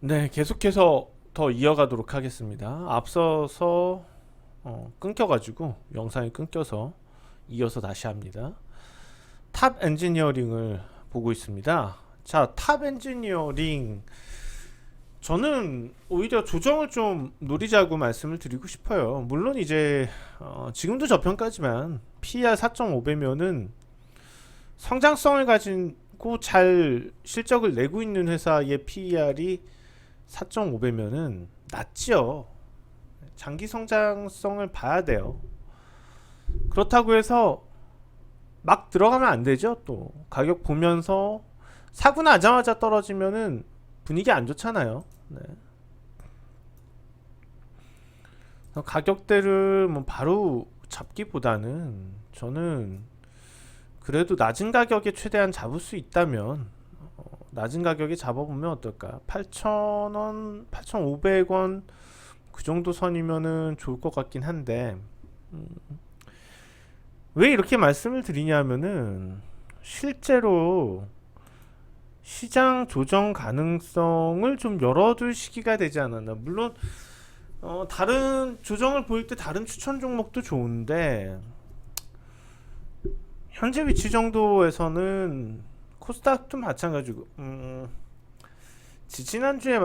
네, 계속해서 더 이어가도록 하겠습니다. 앞서서 끊겨가지고 영상이 끊겨서 이어서 다시 합니다. 탑 엔지니어링을 보고 있습니다. 자, 탑 엔지니어링 저는 오히려 조정을 좀 노리자고 말씀을 드리고 싶어요. 물론 이제 지금도 저평가지만 PER 4.5배면은 성장성을 가지고 잘 실적을 내고 있는 회사의 PER이 4.5배면은 낮지요. 장기 성장성을 봐야 돼요. 그렇다고 해서 막 들어가면 안 되죠. 또 가격 보면서 사고 나자마자 떨어지면은 분위기 안 좋잖아요. 네. 가격대를 뭐 바로 잡기보다는 저는 그래도 낮은 가격에 최대한 잡을 수 있다면 낮은 가격에 잡아보면 어떨까? 8,000원, 8,500원 그 정도 선이면은 좋을 것 같긴 한데 왜 이렇게 말씀을 드리냐면은 실제로 시장 조정 가능성을 좀 열어둘 시기가 되지 않았나. 물론 다른 조정을 보일 때 다른 추천 종목도 좋은데 현재 위치 정도에서는 코스닥도 마찬가지고 지지난주에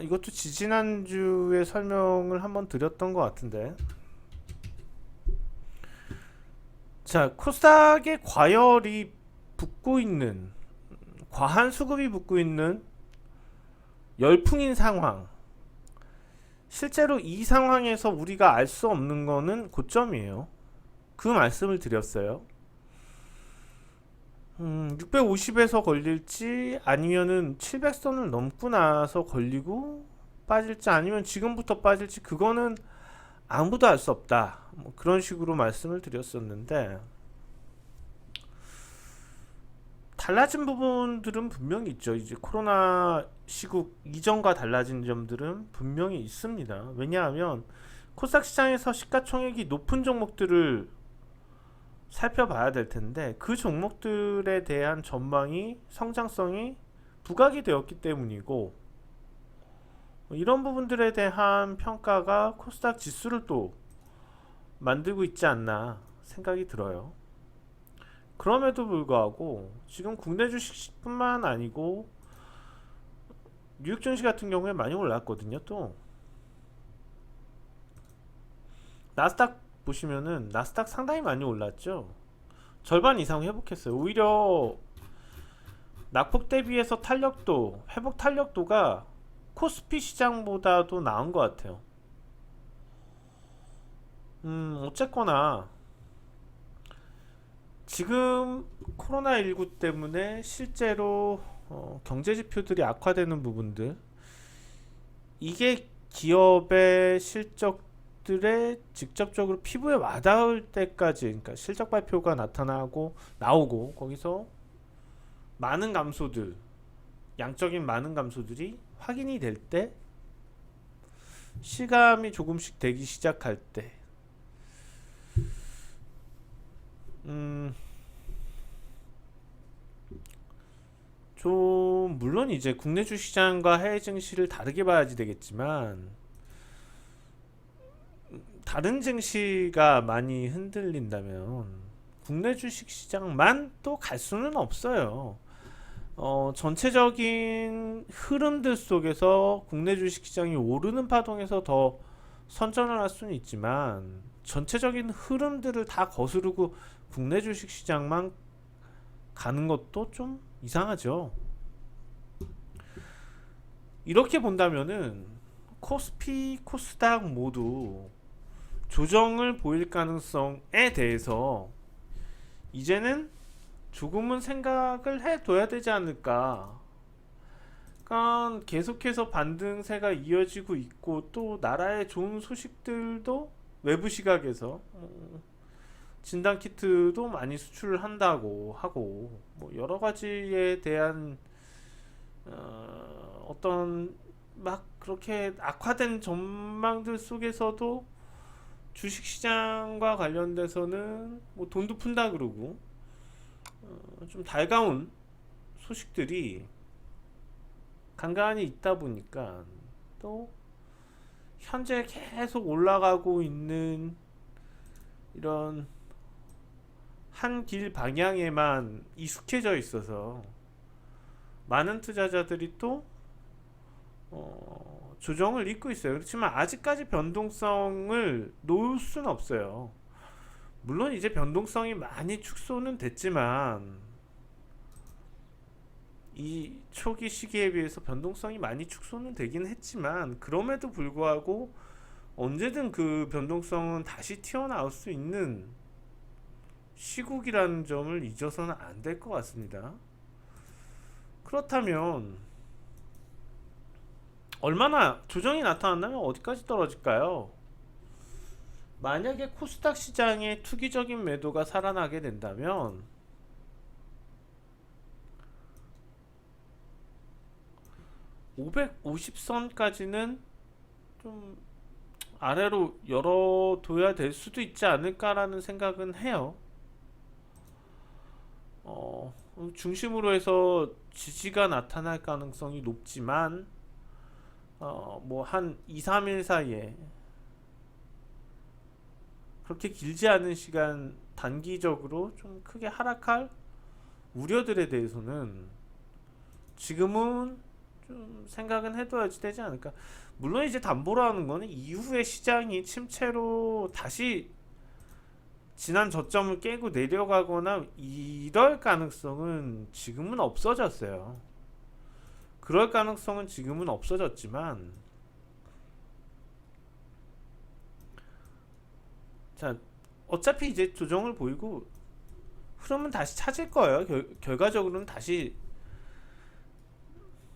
이것도 지지난주에 설명을 한번 드렸던 것 같은데 자 코스닥의 과열이 붙고 있는 과한 수급이 붙고 있는 열풍인 상황 실제로 이 상황에서 우리가 알 수 없는 거는 고점이에요. 그 말씀을 드렸어요. 650에서 걸릴지 아니면은 700선을 넘고 나서 걸리고 빠질지 아니면 지금부터 빠질지 그거는 아무도 알 수 없다. 뭐 그런 식으로 말씀을 드렸었는데 달라진 부분들은 분명히 있죠. 이제 코로나 시국 이전과 달라진 점들은 분명히 있습니다. 왜냐하면 코스닥 시장에서 시가총액이 높은 종목들을 살펴봐야 될 텐데 그 종목들에 대한 전망이 성장성이 부각이 되었기 때문이고 이런 부분들에 대한 평가가 코스닥 지수를 또 만들고 있지 않나 생각이 들어요. 그럼에도 불구하고 지금 국내 주식뿐만 아니고 뉴욕 증시 같은 경우에 많이 올랐거든요. 또 나스닥 보시면은 나스닥 상당히 많이 올랐죠. 절반 이상 회복했어요. 오히려 낙폭 대비해서 탄력도 회복 탄력도가 코스피 시장보다도 나은 것 같아요. 어쨌거나 지금 코로나19 때문에 실제로 경제 지표들이 악화되는 부분들 이게 기업의 실적들에 직접적으로 피부에 와닿을 때까지 그러니까 실적 발표가 나타나고 나오고 거기서 많은 감소들 양적인 많은 감소들이 확인이 될 때 시감이 조금씩 되기 시작할 때 음, 좀 물론 이제 국내 주시장과 해외 증시를 다르게 봐야지 되겠지만 다른 증시가 많이 흔들린다면 국내 주식 시장만 또 갈 수는 없어요. 전체적인 흐름들 속에서 국내 주식 시장이 오르는 파동에서 더 선전을 할 수는 있지만 전체적인 흐름들을 다 거스르고 국내 주식 시장만 가는 것도 좀 이상하죠. 이렇게 본다면은 코스피, 코스닥 모두 조정을 보일 가능성에 대해서 이제는 조금은 생각을 해둬야 되지 않을까. 그러니까 계속해서 반등세가 이어지고 있고 또 나라의 좋은 소식들도 외부 시각에서 진단 키트도 많이 수출을 한다고 하고 뭐 여러 가지에 대한 어떤 막 그렇게 악화된 전망들 속에서도 주식시장과 관련돼서는 뭐 돈도 푼다 그러고 좀 달가운 소식들이 간간히 있다 보니까 또 현재 계속 올라가고 있는 이런 한 길 방향에만 익숙해져 있어서 많은 투자자들이 또 조정을 잇고 있어요. 그렇지만 아직까지 변동성을 놓을 수는 없어요. 물론 이제 변동성이 많이 축소는 됐지만 이 초기 시기에 비해서 변동성이 많이 축소는 되긴 했지만 그럼에도 불구하고 언제든 그 변동성은 다시 튀어나올 수 있는 시국이라는 점을 잊어서는 안 될 것 같습니다. 그렇다면 얼마나 조정이 나타난다면 어디까지 떨어질까요? 만약에 코스닥 시장의 투기적인 매도가 살아나게 된다면 550선까지는 좀 아래로 열어둬야 될 수도 있지 않을까라는 생각은 해요. 중심으로 해서 지지가 나타날 가능성이 높지만 뭐 한 2, 3일 사이에 그렇게 길지 않은 시간 단기적으로 좀 크게 하락할 우려들에 대해서는 지금은 좀 생각은 해둬야지 되지 않을까. 물론 이제 담보라는 거는 이후에 시장이 침체로 다시 지난 저점을 깨고 내려가거나 이럴 가능성은 지금은 없어졌어요. 그럴 가능성은 지금은 없어졌지만, 자, 어차피 이제 조정을 보이고 흐름은 다시 찾을 거예요. 결과적으로는 다시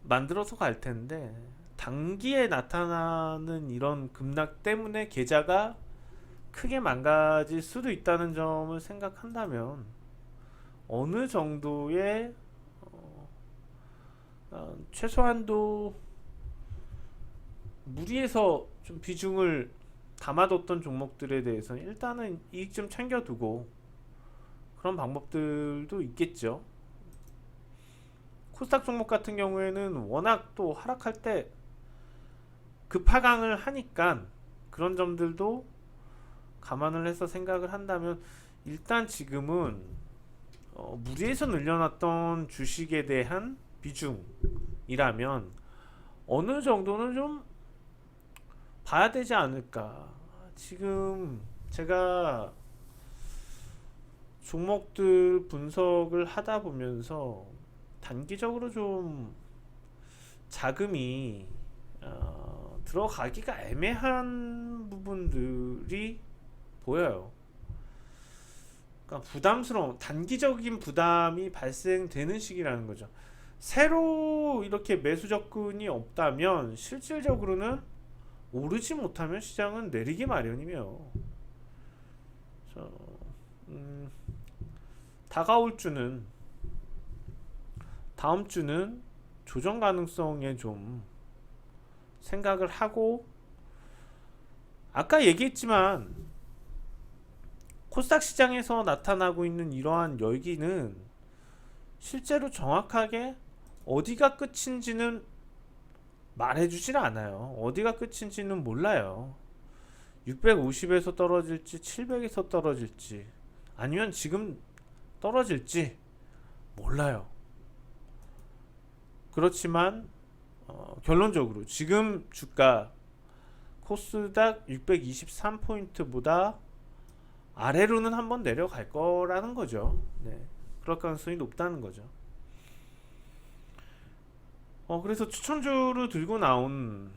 만들어서 갈 텐데, 단기에 나타나는 이런 급락 때문에 계좌가 크게 망가질 수도 있다는 점을 생각한다면 어느 정도의 최소한도 무리해서 좀 비중을 담아뒀던 종목들에 대해서는 일단은 이익 좀 챙겨두고 그런 방법들도 있겠죠. 코스닥 종목 같은 경우에는 워낙 또 하락할 때 급하강을 하니까 그런 점들도 감안을 해서 생각을 한다면 일단 지금은 무리해서 늘려놨던 주식에 대한 비중이라면 어느 정도는 좀 봐야 되지 않을까. 지금 제가 종목들 분석을 하다 보면서 단기적으로 좀 자금이 들어가기가 애매한 부분들이 보여요. 그러니까 부담스러운 단기적인 부담이 발생되는 시기라는 거죠. 새로 이렇게 매수 접근이 없다면 실질적으로는 오르지 못하면 시장은 내리기 마련이며 다가올 주는 다음 주는 조정 가능성에 좀 생각을 하고 아까 얘기했지만 코스닥 시장에서 나타나고 있는 이러한 열기는 실제로 정확하게 어디가 끝인지는 말해주질 않아요. 어디가 끝인지는 몰라요. 650에서 떨어질지 700에서 떨어질지 아니면 지금 떨어질지 몰라요. 그렇지만 결론적으로 지금 주가 코스닥 623포인트보다 아래로는 한번 내려갈 거라는 거죠. 네, 그럴 가능성이 높다는 거죠. 그래서 추천주로 들고 나온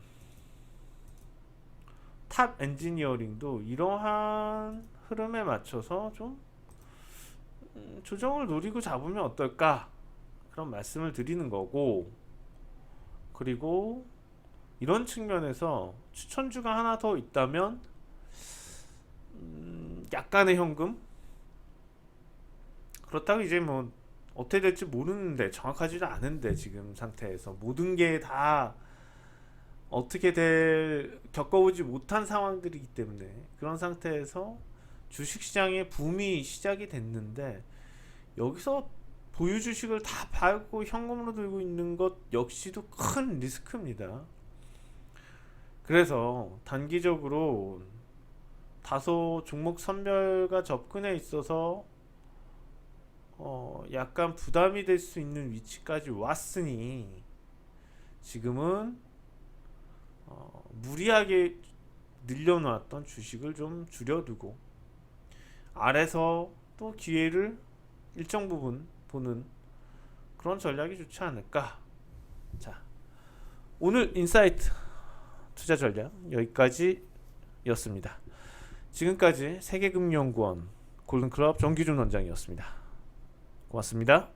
탑 엔지니어링도 이러한 흐름에 맞춰서 좀 조정을 노리고 잡으면 어떨까 그런 말씀을 드리는 거고, 그리고 이런 측면에서 추천주가 하나 더 있다면 약간의 현금, 그렇다고 이제 뭐 어떻게 될지 모르는데 정확하지도 않은데 지금 상태에서 모든 게 다 어떻게 겪어보지 못한 상황들이기 때문에 그런 상태에서 주식시장의 붐이 시작이 됐는데 여기서 보유 주식을 다 팔고 현금으로 들고 있는 것 역시도 큰 리스크입니다. 그래서 단기적으로 다소 종목 선별과 접근에 있어서 약간 부담이 될 수 있는 위치까지 왔으니 지금은 무리하게 늘려놨던 주식을 좀 줄여두고 아래서 또 기회를 일정 부분 보는 그런 전략이 좋지 않을까. 자, 오늘 인사이트 투자 전략 여기까지였습니다. 지금까지 세계금융연구원 골든클럽 정기준 원장이었습니다. 고맙습니다.